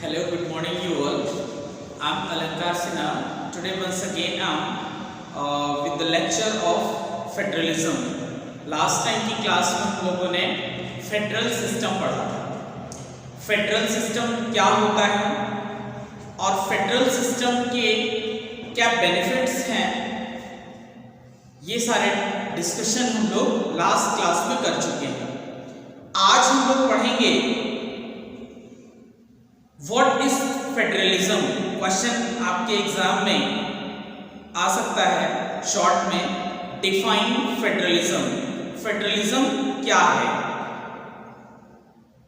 Hello, good morning you all. I'm Alankar Sinha. Today once again I'm with the lecture of federalism. Last time की class में हम लोगों ने federal system पढ़ा था. Federal system क्या होता है और फेडरल सिस्टम के क्या बेनिफिट्स हैं, ये सारे डिस्कशन हम लोग लास्ट क्लास में कर चुके हैं. आज हम लोग पढ़ेंगे व्हाट इज फेडरलिज्म. क्वेश्चन आपके एग्जाम में आ सकता है शॉर्ट में. Define federalism. फेडरलिज्म क्या है?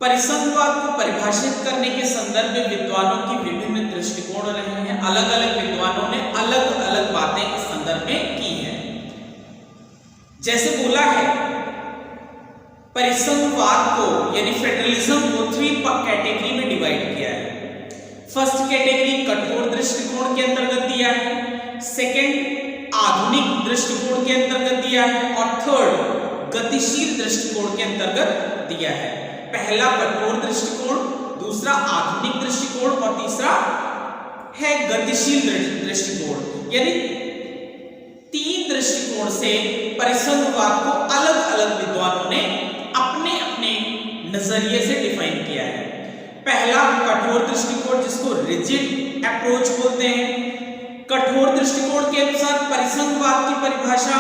परिसंघवाद को परिभाषित करने के संदर्भ में विद्वानों की विभिन्न दृष्टिकोण रहे हैं. अलग अलग विद्वानों ने अलग अलग बातें इस संदर्भ में की हैं. जैसे बोला है परिसंघवाद को यानी फेडरलिज्म को 3 कैटेगरी में डिवाइड किया है. फर्स्ट कैटेगरी कठोर दृष्टिकोण के अंतर्गत दिया है, सेकंड आधुनिक दृष्टिकोण के अंतर्गत दिया है और थर्ड गतिशील दृष्टिकोण के अंतर्गत दिया है. पहला कठोर दृष्टिकोण, दूसरा आधुनिक दृष्टिकोण और तीसरा है गतिशील दृष्टिकोण. यानी 3 दृष्टिकोण से परिसंघवाद को अलग अलग विद्वानों ने अपने अपने नजरिए से डिफाइन किया है. पहला कठोर दृष्टिकोण जिसको रिजिड अप्रोच बोलते हैं. कठोर दृष्टिकोण के अनुसार परिसंघवाद की परिभाषा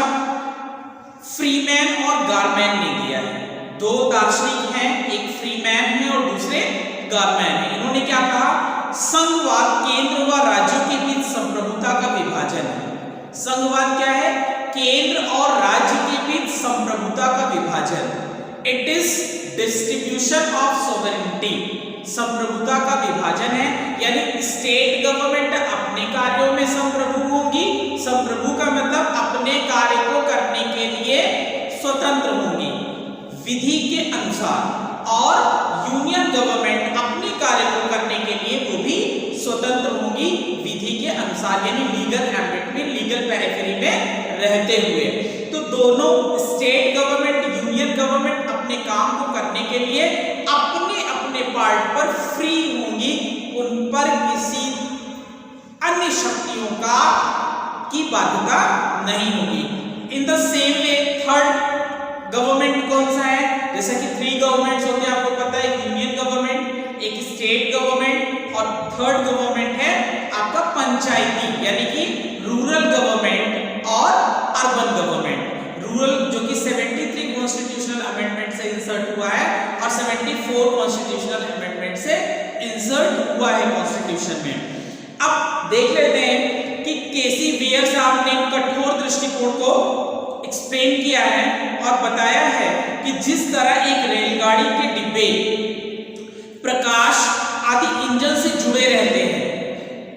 फ्रीमैन और गारमैन ने दिया है. 2 दार्शनिक हैं, एक फ्रीमैन है और दूसरे गारमैन है. इन्होंने क्या कहा? संघवाद केंद्र व राज्यों के बीच संप्रभुता का विभाजन है. संघवाद क्या है? केंद्र और राज्य के बीच संप्रभुता का विभाजन. It is distribution of sovereignty. संप्रभुता का विभाजन है, यानी स्टेट गवर्नमेंट अपने कार्यों में संप्रभु होंगी. संप्रभु का मतलब अपने कार्य को करने के लिए स्वतंत्र होंगी विधि के अनुसार, और यूनियन गवर्नमेंट अपने कार्य को करने के लिए वो भी स्वतंत्र होंगी विधि के अनुसार, यानी लीगल एम्बिट में, लीगल पेरिफेरी में रहते हुए. तो दोनों स्टेट गवर्नमेंट, यूनियन गवर्नमेंट अपने काम को करने के लिए अपने अपने पार्ट पर फ्री होंगी. उन पर किसी अन्य शक्तियों की बाध्यता नहीं होगी. In the same way third government कौन सा है? जैसा कि 3 गवर्नमेंट्स होते हैं, आपको पता है. एक यूनियन गवर्नमेंट, एक स्टेट गवर्नमेंट और थर्ड गवर्नमेंट है आपका पंचायती, यानी कि रूरल गवर्नमेंट और अर्बन गवर्नमेंट. रूरल जो कि 73 कॉन्स्टिट्यूशनल अमेंडमेंट से इंसर्ट हुआ है और 74 कॉन्स्टिट्यूशनल अमेंडमेंट से इंसर्ट हुआ है कॉन्स्टिट्यूशन में. अब देख लेते हैं कि केसी वेयर साहब ने कठोर दृष्टिकोण को एक्सप्लेन किया है और बताया है कि जिस तरह एक रेलगाड़ी के डिब्बे प्रकाश आदि इंजन से जुड़े रहते हैं,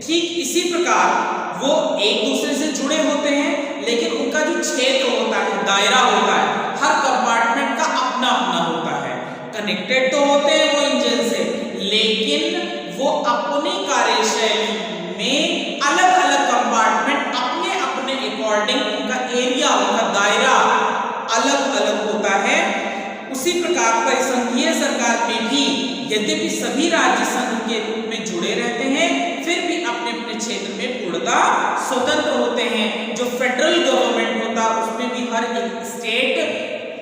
ठीक इसी प्रकार वो एक दूसरे से जुड़े होते हैं, लेकिन उनका जो क्षेत्र होता है, दायरा होता है, हर कंपार्टमेंट का अपना अपना होता है. कनेक्टेड तो होते हैं वो इंजन से, लेकिन वो अपनी कार्यशैली में अलग अलग कंपार्टमेंट अपने अपने अकॉर्डिंग, उनका एरिया, उनका दायरा अलग अलग होता है. उसी प्रकार परिसंघीय सरकार में भी यद्यपि सभी राज्य संघ के रूप में जुड़े रहते हैं, फिर भी अपने अपने क्षेत्र में पूर्णतः स्वतंत्र होते हैं. जो फेडरल गवर्नमेंट होता है उसमें भी हर एक स्टेट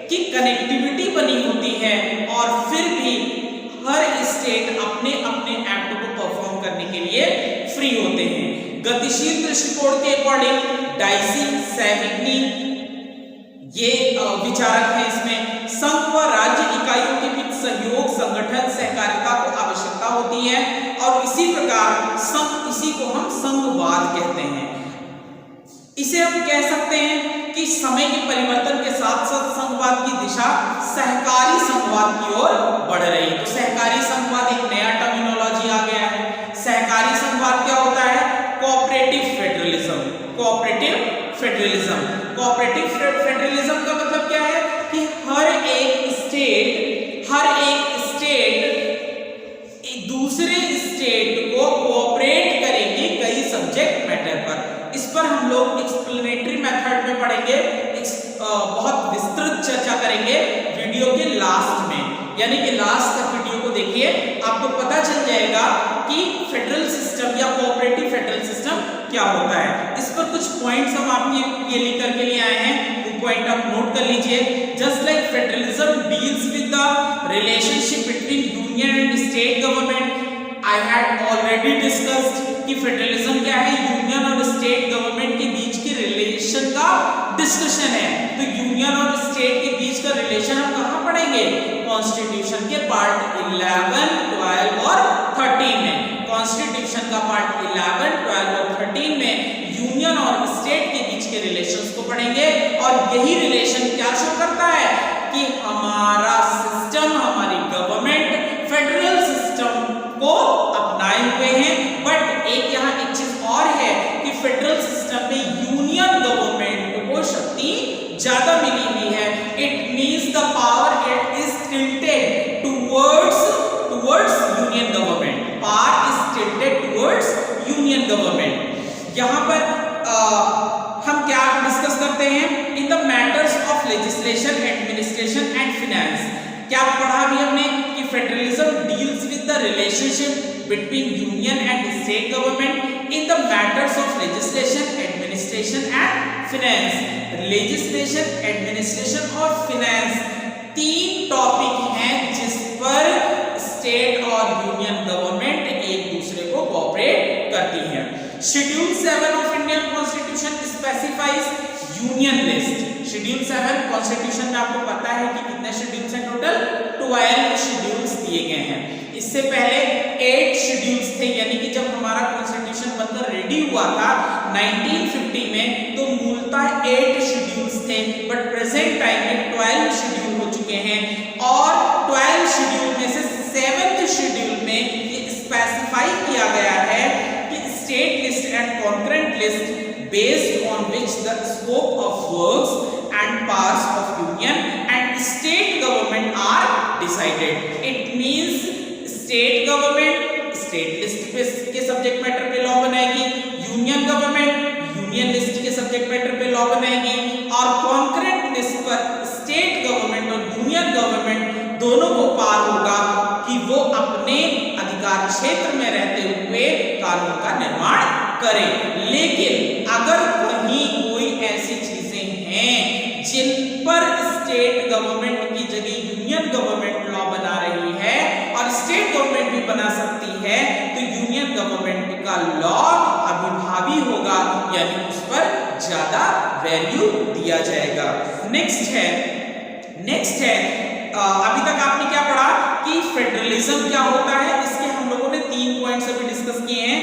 की कनेक्टिविटी बनी होती है और फिर भी हर स्टेट अपने अपने एक्ट को परफॉर्म करने के लिए फ्री होते हैं. गतिशील दृष्टिकोण के अकॉर्डिंग डाइसी, सैविग्नी ये विचारक हैं. इसमें संघ व राज्य इकाइयों के बीच सहयोग, संगठन, सहकारिता को आवश्यकता होती है और इसी प्रकार संघ, इसी को हम संघवाद कहते हैं. इसे हम कह सकते हैं कि समय के परिवर्तन के साथ साथ संघवाद की दिशा सहकारी संघवाद की ओर बढ़ रही है. तो सहकारी संघवाद एक नया टर्मिनोलॉजी आ गया है. सहकारी संघवाद क्या होता है? Cooperative federalism. Cooperative federalism. Cooperative federalism का मतलब क्या है कि हर एक स्टेट दूसरे स्टेट को कोऑपरेट करेगी कई सब्जेक्ट मैटर पर. इस पर हम लोग एक्सप्लेनेटरी मेथड में पढ़ेंगे, बहुत विस्तृत चर्चा करेंगे वीडियो के लास्ट में. यानी कि लास्ट तक वीडियो को देखिए, आपको पता चल जाएगा कि फेडरल सिस्टम या कोऑपरेटिव फेडरल सिस्टम क्या होता है। इस पर कुछ पॉइंट्स हम आपके लिए लिख करके लिए आए हैं, वो पॉइंट आप नोट कर लीजिए। Just like federalism deals with the relationship between union and state government, I had already discussed कि फेडरलिज्म क्या है, यूनियन और स्टेट गवर्नमेंट के बीच के रिलेशन का डिस्कशन है। तो यूनियन और स्टेट के बीच का रिलेशन हम कहां पढ़ेंगे, कॉन्स्टिट्यूशन के पार्ट 11, 12 और 13 में। कॉन्स्टिट्यूशन का पार्ट 11, 12 और 13 में यूनियन और स्टेट के बीच के रिलेशंस को पढ़ेंगे। और यही रिलेशन क्या शो करता है कि हमारा सिस्टम, हमारी गवर्नमेंट फेडरल सिस्टम को अपनाए हुए हैं। बट एक यहाँ एक चीज और है कि फेडरल सिस्टम में यूनियन गवर्नमेंट को शक्ति ज्यादा मिली हुई है। It means the power it is tilted towards union government, power is tilted towards union government. यहाँ पर हम क्या डिस्कस करते हैं, in the matters of legislation, administration and finance. क्या पढ़ा भी हमने कि federalism deals with the relationship between union and state government in the matters of legislation, administration and finance. Legislation, administration और फिनेंस तीन टॉपिक हैं जिस पर स्टेट और यूनियन गवर्नमेंट एक दूसरे को कोऑपरेट करती हैं। Schedule 7 of Indian constitution specifies union list. Schedule 7 constitution में आपको पता है कि कितने शेड्यूल्स हैं, टोटल 12 शेड्यूल्स दिए गए हैं। इससे पहले 8 शेड्यूल्स थे, यानी कि जब हमारा कॉन्स्टिट्यूशन बनकर रेडी हुआ था 1950 में, तो मूलतः 8 शेड्यूल्स थे। बट प्रेजेंट टाइम में 12 शेड्यूल हो चुके हैं। और 12 शेड्यूल में से 7th शेड्यूल में ये स्पेसिफाई किया गया है कि state list and concurrent list based on which the scope of works and powers of union and state government are decided. It means state government state list के subject matter पे law बनाएगी, union government union list के subject matter पे law बनाएगी, और concurrent list पर state government और union government दोनों को पार होगा कि वो अपने अधिकार क्षेत्र में रहते हुए कानून का निर्माण करें। लेकिन अगर कहीं कोई ऐसी चीजें हैं जिन पर स्टेट गवर्नमेंट की जगह यूनियन गवर्नमेंट लॉ बना रही है और स्टेट गवर्नमेंट भी बना सकती है, तो यूनियन गवर्नमेंट का लॉ अभिभावी होगा, यानी उस पर ज्यादा वैल्यू दिया जाएगा। नेक्स्ट है अभी तक आपने क्या पढ़ा कि फेडरलिज्म क्या होता है, इसके हम लोगों ने 3 पॉइंट्स अभी डिस्कस किए हैं।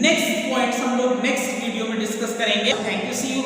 नेक्स्ट पॉइंट्स हम लोग नेक्स्ट वीडियो में डिस्कस करेंगे। Thank you, see you.